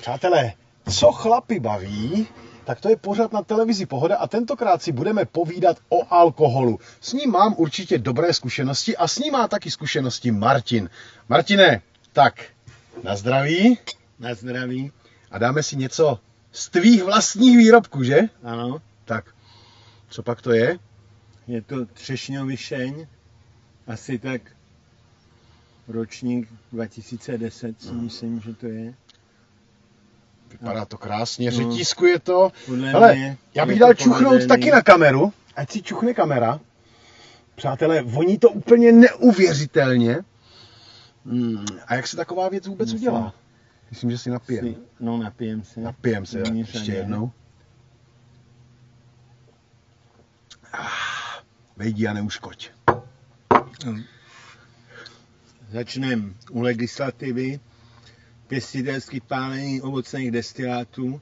Přátelé, co chlapy baví, tak to je pořad na televizi Pohoda a tentokrát si budeme povídat o alkoholu. S ním mám určitě dobré zkušenosti a s ním má taky zkušenosti Martin. Martine, tak na zdraví. Na zdraví. A dáme si něco z tvých vlastních výrobků, že? Ano. Tak, co pak to je? Je to třešňovišeň, asi tak ročník 2010, si myslím, že to je. Vypadá to krásně, řetízkuje to. Ale já bych dal čuchnout taky na kameru, ať si čuchne kamera. Přátelé, voní to úplně neuvěřitelně. A jak se taková věc vůbec udělá? Myslím, že si napijem. No, napijem se. Napijem se, ještě jednou. Vejdi a neuškoď. Začneme u legislativy. Pěstitelské pálení ovocných destilátů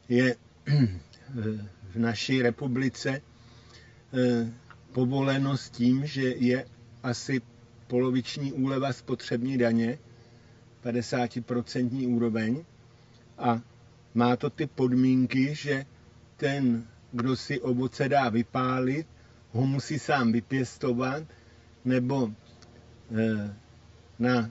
je v naší republice povoleno s tím, že je asi poloviční úleva spotřební daně, 50% úroveň, a má to ty podmínky, že ten, kdo si ovoce dá vypálit, ho musí sám vypěstovat nebo na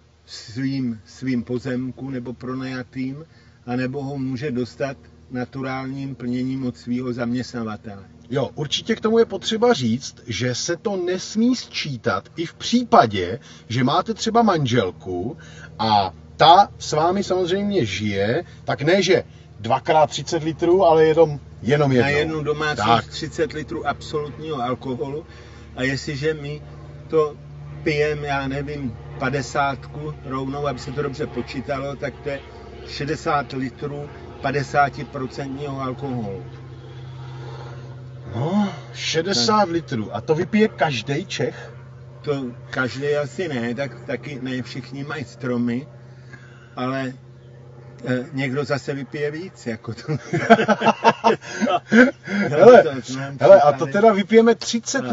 svým pozemku nebo pronajatým, anebo ho může dostat naturálním plněním od svého zaměstnavatele. Jo, určitě k tomu je potřeba říct, že se to nesmí sčítat i v případě, že máte třeba manželku a ta s vámi samozřejmě žije, tak ne, že 2x 30 litrů, ale jenom jednou. Na jednu domácnost 30 litrů absolutního alkoholu, a jestliže my to pijeme, já nevím, 50 rovnou, aby se to dobře počítalo, tak to je 60 litrů 50% alkoholu. No, 60 litrů. A to vypije každý Čech? To každý asi ne, tak taky ne všichni mají stromy, ale někdo zase vypije víc, jako to. hele, a to teda vypijeme 30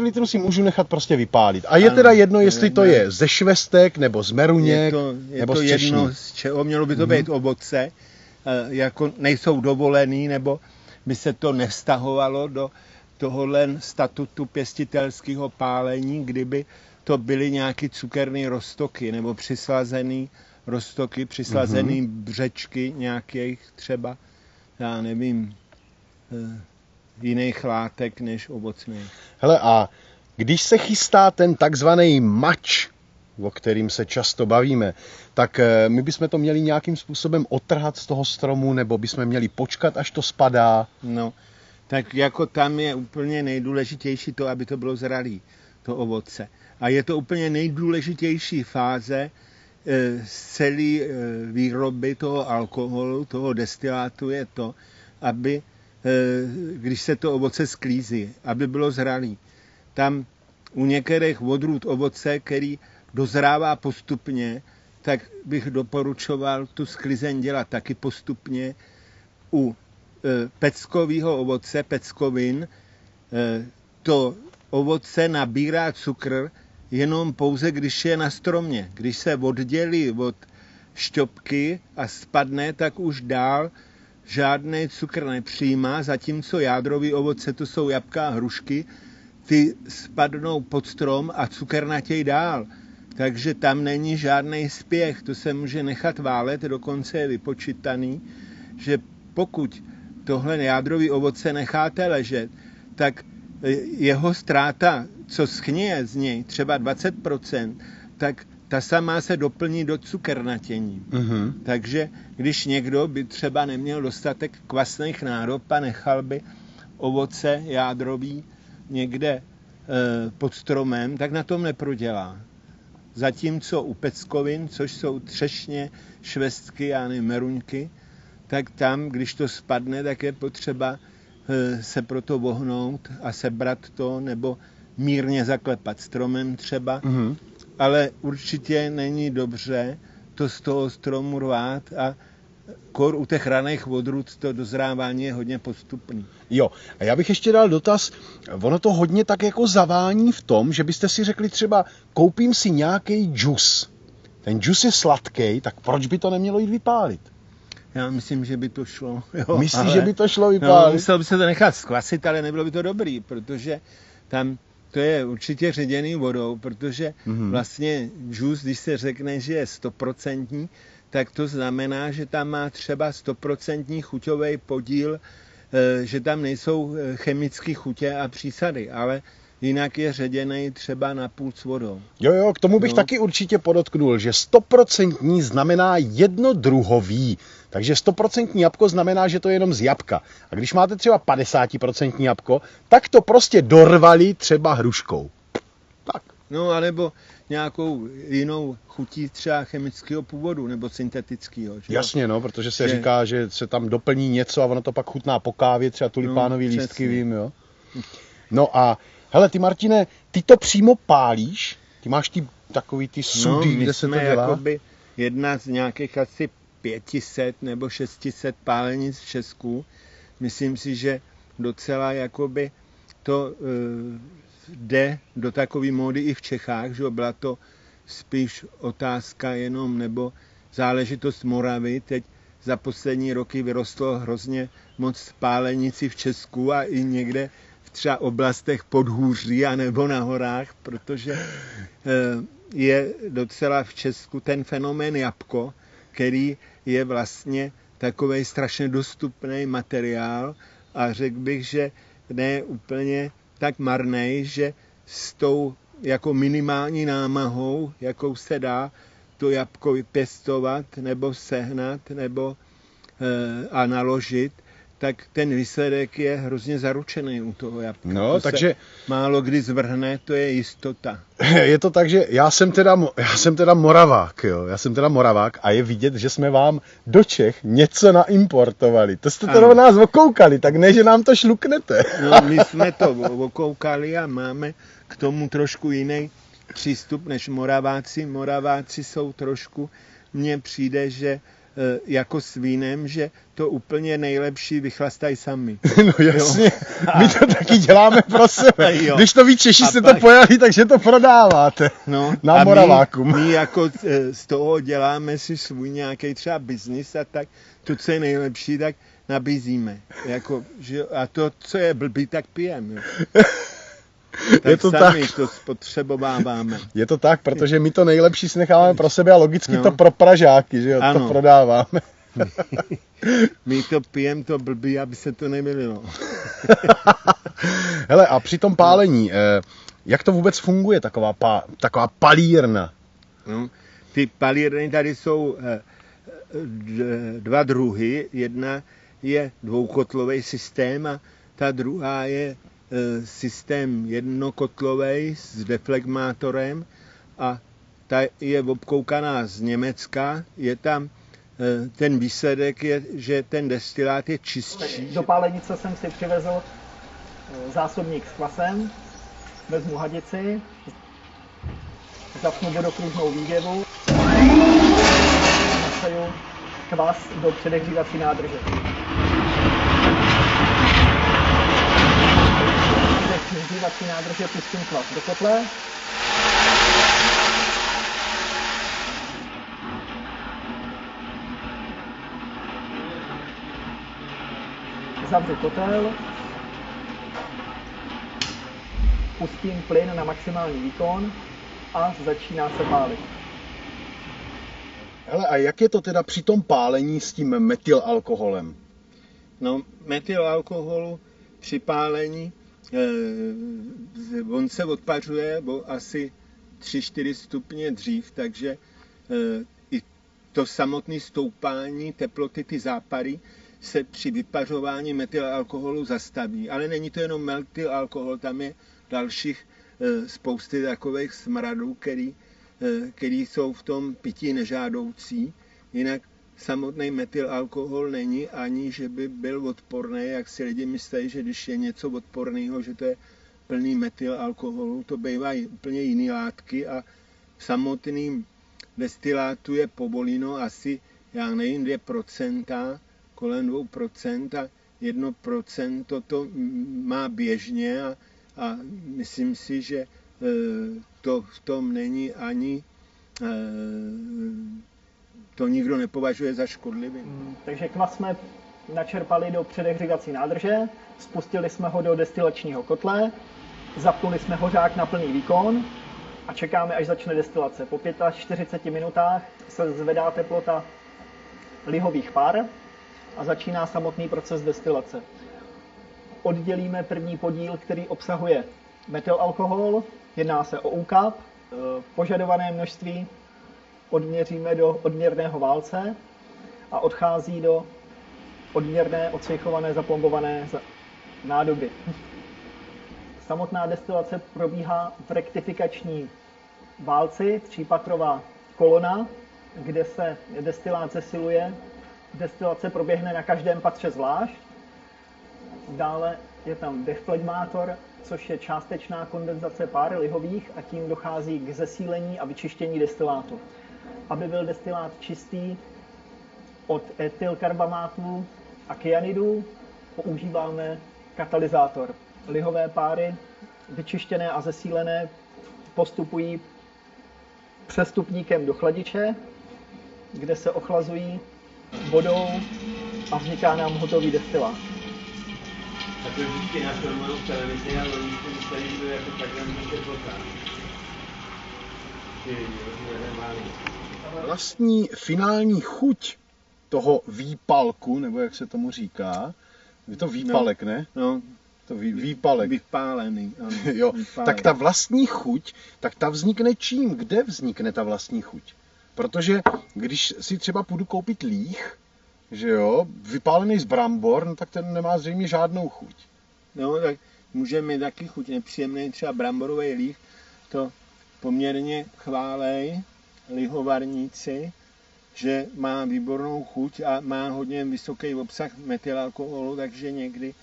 litrů si můžu nechat prostě vypálit. A je teda jedno, jestli to je ze švestek, nebo z meruněk, nebo z češní. Je to jedno, z čeho mělo by to být ovoce, jako nejsou dovolený, nebo by se to nevztahovalo do tohohle statutu pěstitelského pálení, kdyby to byly nějaký cukerný roztoky, nebo přislazený roztoky, přislazený břečky nějakých třeba, já nevím, jiných látek než ovocných. Hele, a když se chystá ten takzvaný mač, o kterým se často bavíme, tak my bychom to měli nějakým způsobem otrhat z toho stromu, nebo bychom měli počkat, až to spadá? No, tak jako tam je úplně nejdůležitější to, aby to bylo zralý, to ovoce. A je to úplně nejdůležitější fáze z celé výroby toho alkoholu, toho destilátu, je to, aby, když se to ovoce sklízí, aby bylo zralý. Tam u některých odrůd ovoce, který dozrává postupně, tak bych doporučoval tu sklizeň dělat taky postupně. U peckového ovoce, peckovin, to ovoce nabírá cukr jenom pouze, když je na stromě. Když se oddělí od šťopky a spadne, tak už dál žádný cukr nepřijímá, zatímco jádrový ovoce, to jsou jablka a hrušky, ty spadnou pod strom a cukr natěj dál. Takže tam není žádný spěch, to se může nechat válet, dokonce je vypočítaný, že pokud tohle jádrový ovoce necháte ležet, tak jeho ztráta, co schněje z něj, třeba 20%, tak ta sama se doplní do cukernatění. Takže když někdo by třeba neměl dostatek kvasných nádob a nechal by ovoce jádrový někde pod stromem, tak na tom neprodělá. Zatímco u peckovin, což jsou třešně, švestky a meruňky, tak tam, když to spadne, tak je potřeba se pro to vohnout a sebrat to, nebo mírně zaklepat stromem třeba. Ale určitě není dobře to z toho stromu rvát a kor u těch raných odrůd to dozrávání je hodně postupný. Jo, a já bych ještě dal dotaz, ono to hodně tak jako zavání v tom, že byste si řekli třeba, koupím si nějaký džus. Ten džus je sladký, tak proč by to nemělo jít vypálit? Já myslím, že by to šlo. Jo, Myslíš, že by to šlo no, vypálit? muselo by se to nechat zkvasit, ale nebylo by to dobrý, protože tam to je určitě ředěný vodou, protože vlastně džus, když se řekne, že je 100%, tak to znamená, že tam má třeba 100% chuťový podíl, že tam nejsou chemické chutě a přísady, ale jinak je ředěný třeba na půl s vodou. Jo, k tomu bych taky určitě podotknul, že 100% znamená jednodruhový. Takže 100% jabko znamená, že to je jenom z jabka. A když máte třeba 50% jabko, tak to prostě dorvali třeba hruškou. Tak. No, anebo nějakou jinou chutí třeba chemického původu nebo syntetického. Jasně, no, protože se říká, že se tam doplní něco a ono to pak chutná po kávě, třeba tulipánový lístky, vím, jo. No a hele, ty Martine, ty to přímo pálíš? Ty máš takový ty sudy, kde se to dělá? Jakoby jedna z nějakých asi 500 nebo 600 pálenic v Česku. Myslím si, že docela jakoby to jde do takové módy i v Čechách, že byla to spíš otázka jenom nebo záležitost Moravy. Teď za poslední roky vyrostlo hrozně moc pálenici v Česku a i někde v třeba oblastech podhůří a nebo na horách, protože je docela v Česku ten fenomén jabko, který je vlastně takovej strašně dostupný materiál a řekl bych, že ne úplně tak marnej, že s tou jako minimální námahou, jakou se dá to jabko vypěstovat nebo sehnat nebo a naložit, tak ten výsledek je hrozně zaručený u toho jabka. No, takže málo kdy zvrhne, to je jistota. Je to tak, že já jsem teda Moravák, jo. Já jsem teda Moravák a je vidět, že jsme vám do Čech něco naimportovali. To jste to nás okoukali, tak ne, že nám to šluknete. No, my jsme to okoukali a máme k tomu trošku jiný přístup než Moraváci. Moraváci jsou trošku, mně přijde, že jako s vínem, že to úplně nejlepší vychlastají sami. No jasně, my to taky děláme pro sebe. Jo. Když to ví Češi, jste to pojali, takže to prodáváte na Moravákům. My jako z toho děláme si svůj nějaký třeba biznis a tak to, co je nejlepší, tak nabízíme. Jako, že, a to, co je blbý, tak pijeme. Tak je to sami tak. To spotřebováváme. Je to tak, protože my to nejlepší si necháváme pro sebe a logicky to pro Pražáky, že jo, to prodáváme. My to pijeme to blbý, aby se to nevylilo. Hele, a při tom pálení, jak to vůbec funguje, taková palírna? No, ty palírny tady jsou dva druhy. Jedna je dvoukotlový systém a ta druhá je systém jednokotlový s deflegmátorem a ta je obkoukaná z Německa. Je tam ten výsledek je, že ten destilát je čistší. Do pálenice jsem si přivezl zásobník s kvasem, vezmu hadici, zapnu vodokružnou výděvu, naseju kvas do předehřívací nádrže. Do předehřívací nádrže pustím kvas do kotle. Zavřu kotel, pustím plyn na maximální výkon a začíná se pálit. Hele, a jak je to teda při tom pálení s tím metylalkoholem? No, metylalkoholu při pálení, on se odpařuje o asi 3-4 stupně dřív, takže i to samotné stoupání teploty, ty zápary, se při vypařování metylalkoholu zastaví. Ale není to jenom metylalkohol, tam je dalších spousty takových smradů, který jsou v tom pití nežádoucí. Jinak samotný metylalkohol není ani, že by byl odporný, jak si lidi myslí, že když je něco odporného, že to je plný metylalkoholu, to bývají úplně jiné látky a v samotném destilátu je povoleno asi, já nevím, 2%, kolem 2% a 1% to má běžně a myslím si, že to v tom není ani to nikdo nepovažuje za škodlivý. Takže kvas jsme načerpali do předehřívací nádrže, spustili jsme ho do destilačního kotle, zapnuli jsme hořák na plný výkon a čekáme, až začne destilace. Po 45 minutách se zvedá teplota lihových pár a začíná samotný proces destilace. Oddělíme první podíl, který obsahuje metylalkohol, jedná se o úkap, požadované množství odměříme do odměrného válce a odchází do odměrné, odcejchované, zaplombované nádoby. Samotná destilace probíhá v rektifikační válci, 3patrová kolona, kde se destilát zesiluje. Destilace proběhne na každém patře zvlášť. Dále je tam deflegmátor, což je částečná kondenzace pár lihových a tím dochází k zesílení a vyčištění destilátu. Aby byl destilát čistý od etylkarbamátu a kyanidů, používáme katalyzátor. Lihové páry, vyčištěné a zesílené, postupují přestupníkem do chladiče, kde se ochlazují vodou a vzniká nám hotový destilát. A to vždycky nafilmují v televizi a oni si mysleli, že to je jako takhle teplota. Vlastní finální chuť toho výpalku, nebo jak se tomu říká, je to výpalek, ne? No, to výpalek. Vypálený. Ano, jo, vypálený. tak ta vlastní chuť, tak ta vznikne čím? Kde vznikne ta vlastní chuť? Protože když si třeba půjdu koupit líh, že jo, vypálený z brambor, no tak ten nemá zřejmě žádnou chuť. No, tak může mít taky chuť nepříjemný, třeba bramborový líh, to poměrně chválej lihovarníci, že má výbornou chuť a má hodně vysoký obsah metylalkoholu, takže někdy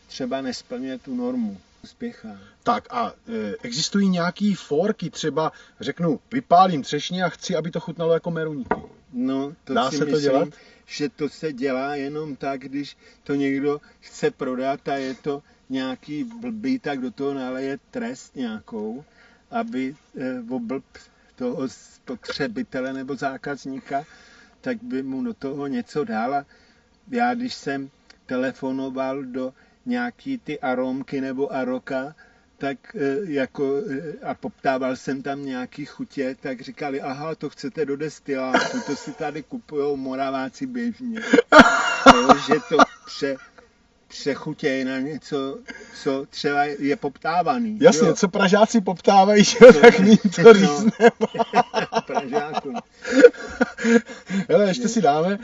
třeba nesplňuje tu normu. Spěchá. Tak a existují nějaký forky, třeba řeknu, vypálím třešně a chci, aby to chutnalo jako meruňky. No, to dá si se myslím, to dělat? Že to se dělá jenom tak, když to někdo chce prodat a je to nějaký blbý, tak do toho naleje trest nějakou, aby oblb toho spotřebitele nebo zákazníka, tak by mu do toho něco dala. Já, když jsem telefonoval do nějaký ty aromky nebo aroka, tak a poptával jsem tam nějaký chutě, tak říkali, aha, to chcete do destilátu, to si tady kupujou Moraváci běžně. Že to přechutějí na něco, co třeba je poptávaný. Jasně, jo. Co Pražáci poptávají, že tak mým to řízne. Pražákům. Hele, ještě si dáme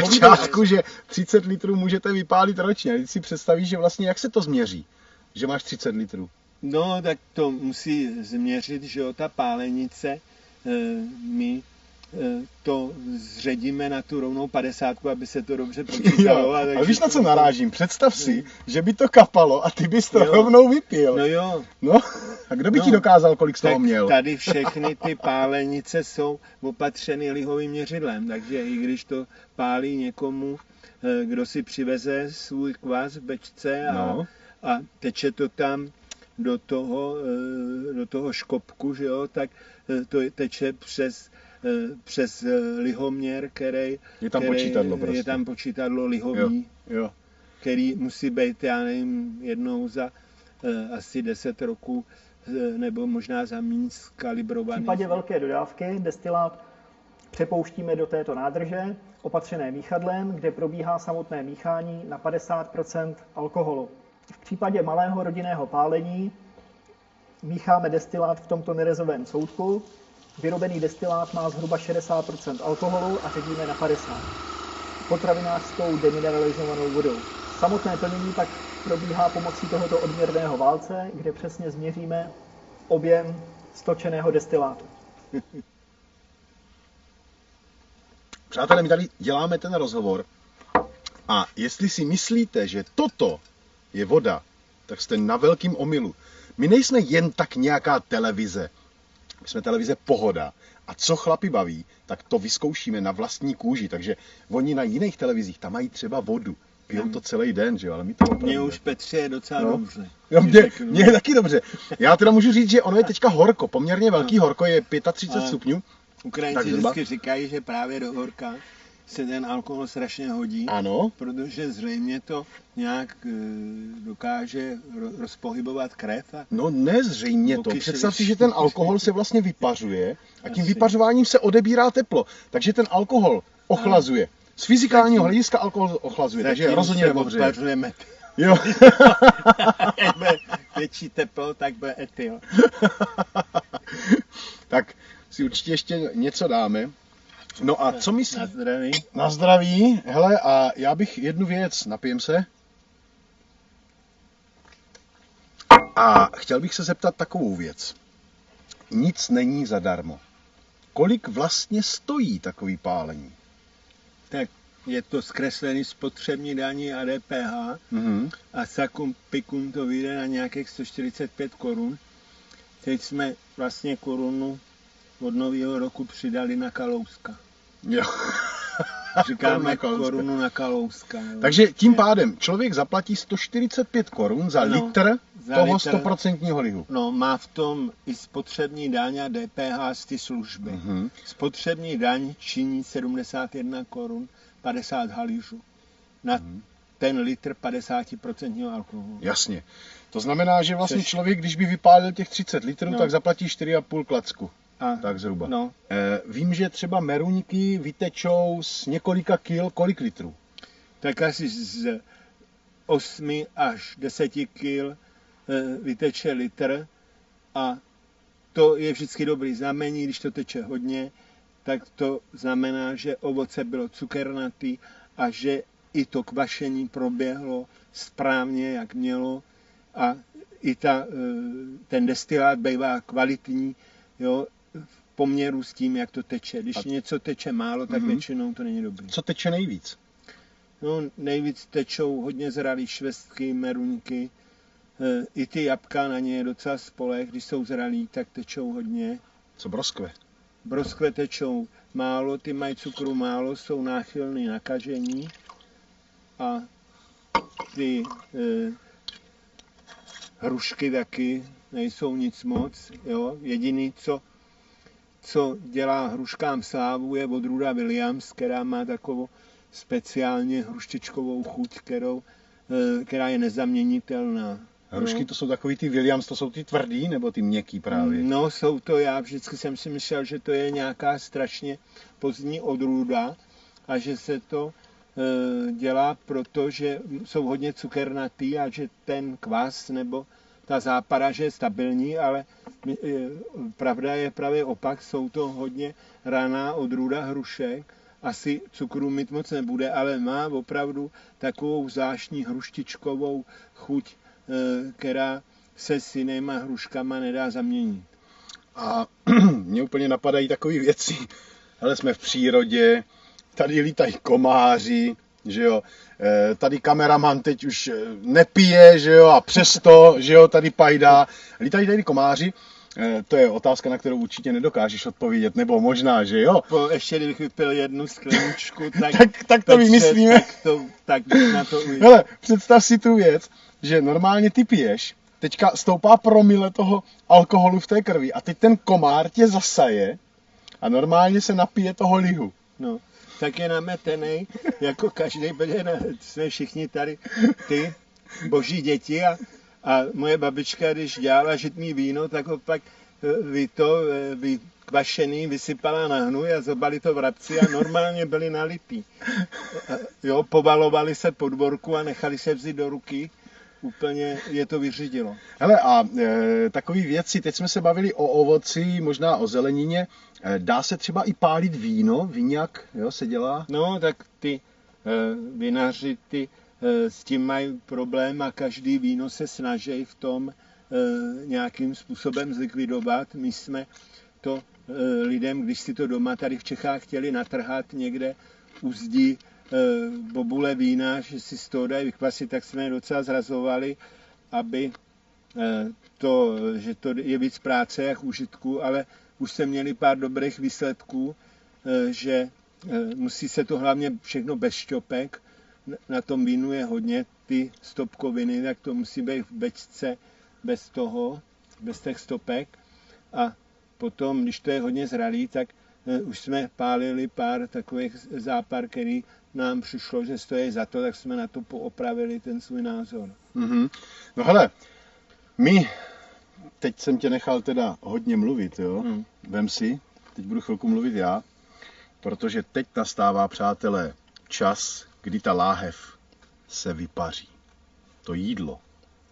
počátku, že 30 litrů můžete vypálit ročně. Teď si představíš, že vlastně jak se to změří, že máš 30 litrů. No, tak to musí změřit, že jo, ta pálenice. My to zředíme na tu rovnou 50, aby se to dobře počítalo. Ale víš, na co narážím? Představ si, že by to kapalo a ty bys to rovnou vypil. No jo. No, a kdo by ti dokázal, kolik z toho měl? Tady všechny ty pálenice jsou opatřeny lihovým měřidlem, takže i když to pálí někomu, kdo si přiveze svůj kvas v bečce a teče to tam do toho škopku, že jo, tak to teče přes lihoměr, který je tam počítadlo prostě. Je tam počítadlo lihový, jo. Který musí být, já nevím, jednou za asi 10 roků nebo možná za míň skalibrovaný. V případě velké dodávky destilát přepouštíme do této nádrže, opatřené míchadlem, kde probíhá samotné míchání na 50% alkoholu. V případě malého rodinného pálení mícháme destilát v tomto nerezovém soudku. Vyrobený destilát má zhruba 60% alkoholu a ředíme na 50%. Potravinářskou demineralizovanou vodou. Samotné plnění tak probíhá pomocí tohoto odměrného válce, kde přesně změříme objem stočeného destilátu. Přátelé, my tady děláme ten rozhovor a jestli si myslíte, že toto je voda, tak jste na velkým omylu. My nejsme jen tak nějaká televize. My jsme televize Pohoda. A co chlapi baví, tak to vyzkoušíme na vlastní kůži. Takže oni na jiných televizích tam mají třeba vodu. Pijou to celý den, že jo, ale my to opravdu. Mně už, Petře, je docela dobře. Mně je taky dobře. Já teda můžu říct, že ono je teďka horko, poměrně velký horko, je 35 stupňů. Ukrajinci vždycky říkají, že právě do horka se ten alkohol strašně hodí, ano, protože zřejmě to nějak dokáže rozpohybovat krev. No ne zřejmě to. Představ si, že ten alkohol se vlastně vypařuje a tím vypařováním se odebírá teplo. Takže ten alkohol ochlazuje. Z fyzikálního hlediska alkohol ochlazuje, takže rozhodně nepovřeje. Jo. Jak bude větší teplo, tak bude etyl. Tak si určitě ještě něco dáme. No a co myslíš? Na zdraví. Na zdraví. Hele, a já bych jednu věc, napijem se. A chtěl bych se zeptat takovou věc. Nic není zadarmo. Kolik vlastně stojí takový pálení? Tak je to zkreslený spotřební daní a DPH a sakum pikum to vyjde na nějakých 145 korun. Teď jsme vlastně korunu od nového roku přidali na Kalouska. Jo. Říkáme korunu na Kalouska. Jo. Takže tím pádem člověk zaplatí 145 korun za litr toho 100% lihu. No, má v tom i spotřební daň a DPH z ty služby. Spotřební daň činí 71 korun 50 halířů na ten litr 50% alkoholu. Jasně. To znamená, že vlastně člověk, když by vypálil těch 30 litrů, tak zaplatí 4,5 klacku. Tak zhruba. No. Vím, že třeba meruňky vytečou z několika kil, kolik litrů? Tak asi z 8 až 10 kil vyteče litr a to je vždycky dobrý znamení, když to teče hodně, tak to znamená, že ovoce bylo cukernatý a že i to kvašení proběhlo správně, jak mělo a i ten destilát bývá kvalitní, jo, v poměru s tím, jak to teče. Když něco teče málo, tak většinou to není dobrý. Co teče nejvíc? No, nejvíc tečou hodně zralý švestky, meruňky, i ty jabka, na ně je docela spoleh, když jsou zralí, tak tečou hodně. Co broskve? Broskve tečou málo, ty mají cukru málo, jsou náchylný na kažení a ty hrušky taky nejsou nic moc. Jo? Jediný, co dělá hruškám slávu, je odrůda Williams, která má takovou speciálně hruštičkovou chuť, která je nezaměnitelná. Hrušky to jsou takový ty Williams, to jsou ty tvrdý nebo ty měkký právě? No, jsou to, já vždycky jsem si myslel, že to je nějaká strašně pozdní odrůda a že se to dělá proto, že jsou hodně cukernatý a že ten kvas nebo ta zápara, že je stabilní, ale pravda je právě opak, jsou to hodně raná odrůda hrušek, asi cukru mít moc nebude, ale má opravdu takovou zvláštní hruštičkovou chuť, která se s jinýma hruškama nedá zaměnit. A mě úplně napadají takové věci. Hele, jsme v přírodě, tady lítají komáři, že jo, tady kameraman teď už nepije, že jo, a přesto, že jo, tady pajdá. Lítají tady komáři, to je otázka, na kterou určitě nedokážeš odpovědět, nebo možná, že jo. Ještě kdybych vypil jednu skleničku, tak to vymyslíme. Tak na to ujde. Hele, představ si tu věc, že normálně ty piješ, teďka stoupá promile toho alkoholu v té krvi a teď ten komár tě zasaje a normálně se napije toho lihu. No, tak je nametenej, jako každý, protože jsme všichni tady ty boží děti a moje babička, když dělala žitný víno, tak ho pak kvašený vysypala na hnůj a zobali to vrabci a normálně byli nalitý. Jo, povalovali se po dvorku a nechali se vzít do ruky. Úplně je to vyřídilo. Hele, a takový věci, teď jsme se bavili o ovoci, možná o zelenině. Dá se třeba i pálit víno? Víňak, jo, se dělá? No, tak ty vinaři, s tím mají problém a každý víno se snaží v tom nějakým způsobem zlikvidovat. My jsme to lidem, když si to doma tady v Čechách chtěli natrhat někde u zdi bobule vína, že si z toho dají vykvasit, tak jsme je docela zrazovali, aby že to je víc práce jak užitku, ale už jsme měli pár dobrých výsledků, že musí se to hlavně všechno bez šťopek, na tom vínu je hodně ty stopkoviny, tak to musí být v bečce bez těch stopek a potom, když to je hodně zralý, tak už jsme pálili pár takových zápar, který nám přišlo, že stojí za to, tak jsme na to poopravili ten svůj názor. Mm-hmm. No hele, teď jsem tě nechal teda hodně mluvit, jo? Vem si, teď budu chvilku mluvit já, protože teď nastává, přátelé, čas, kdy ta láhev se vypaří. To jídlo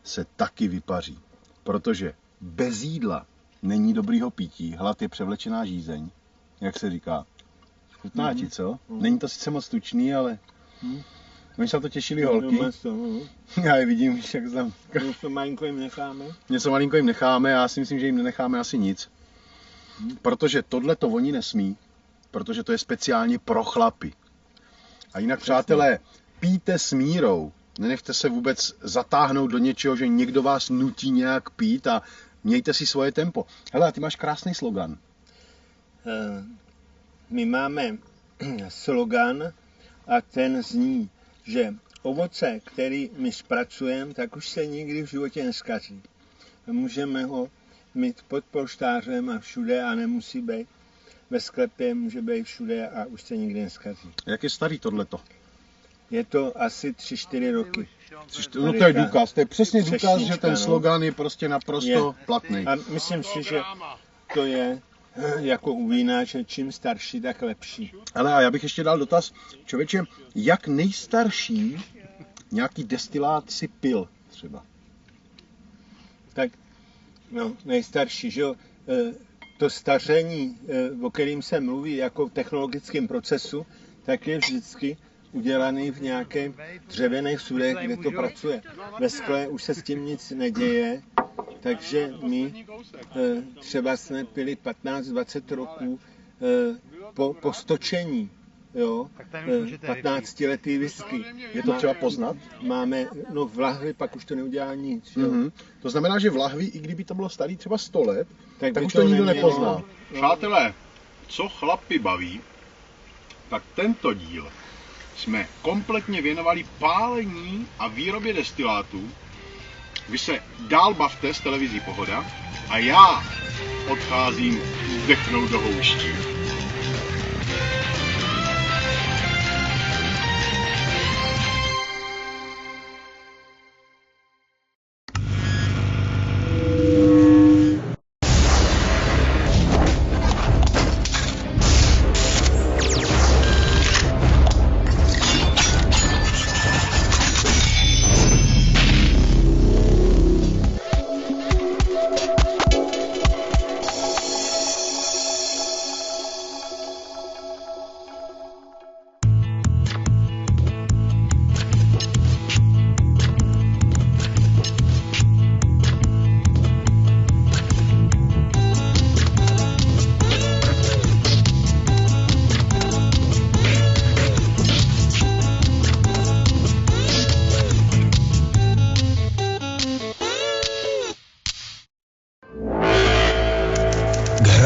se taky vypaří, protože bez jídla není dobrýho pití, hlad je převlečená žízeň, jak se říká. Chutná ti, co? Není to sice moc tučný, ale oni se na to těšili holky. Já je vidím, víš, jak znám. Něco malinko jim necháme. Něco malinko jim necháme, já si myslím, že jim nenecháme asi nic. Protože tohle to oni nesmí, protože to je speciálně pro chlapy. A jinak, přátelé, pijte s mírou. Nenechte se vůbec zatáhnout do něčeho, že někdo vás nutí nějak pít a mějte si svoje tempo. Hele, ty máš krásný slogan. My máme slogan a ten zní, že ovoce, který my zpracujeme, tak už se nikdy v životě neskazí. Můžeme ho mít pod polštářem a všude a nemusí být ve sklepě, může být všude a už se nikdy neskazí. Jak je starý tohleto? Je to asi 3-4 roky. No to je důkaz, to je přesně důkaz, že ten slogan je prostě naprosto platný. A myslím si, že to je jako u vína, že čím starší, tak lepší. Ale a já bych ještě dal dotaz, člověče, jak nejstarší nějaký destilát si pil třeba? Tak, no, nejstarší, že jo, to staření, o kterým se mluví jako v technologickém procesu, tak je vždycky udělaný v nějakém dřevěných sudech, kde to pracuje. Ve skle už se s tím nic neděje, takže my třeba jsme pili 15-20 roků po stočení, jo, 15letý whisky. Je to třeba poznat? Máme, no v lahvi pak už to neudělá nic. Jo. To znamená, že v lahvi, i kdyby to bylo starý třeba 100 let, tak už to nikdo nepozná. No. Přátelé, co chlapy baví, tak tento díl jsme kompletně věnovali pálení a výrobě destilátů. Vy se dál bavte s televizí Pohoda a já odcházím vdechnout do houští.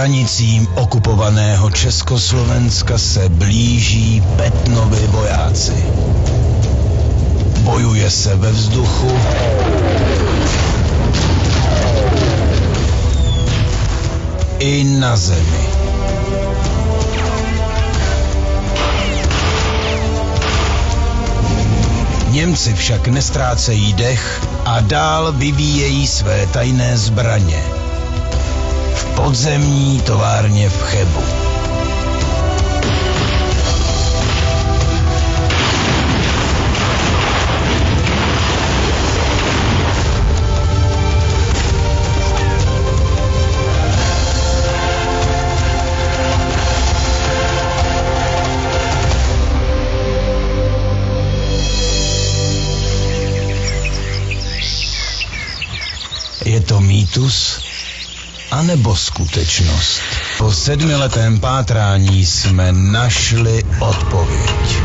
hranicím okupovaného Československa se blíží Petnovi vojáci. Bojuje se ve vzduchu, i na zemi. Němci však nestrácejí dech a dál vyvíjejí své tajné zbraně. V podzemní továrně v Chebu. Je to mýtus anebo skutečnost? Po 7letém pátrání jsme našli odpověď.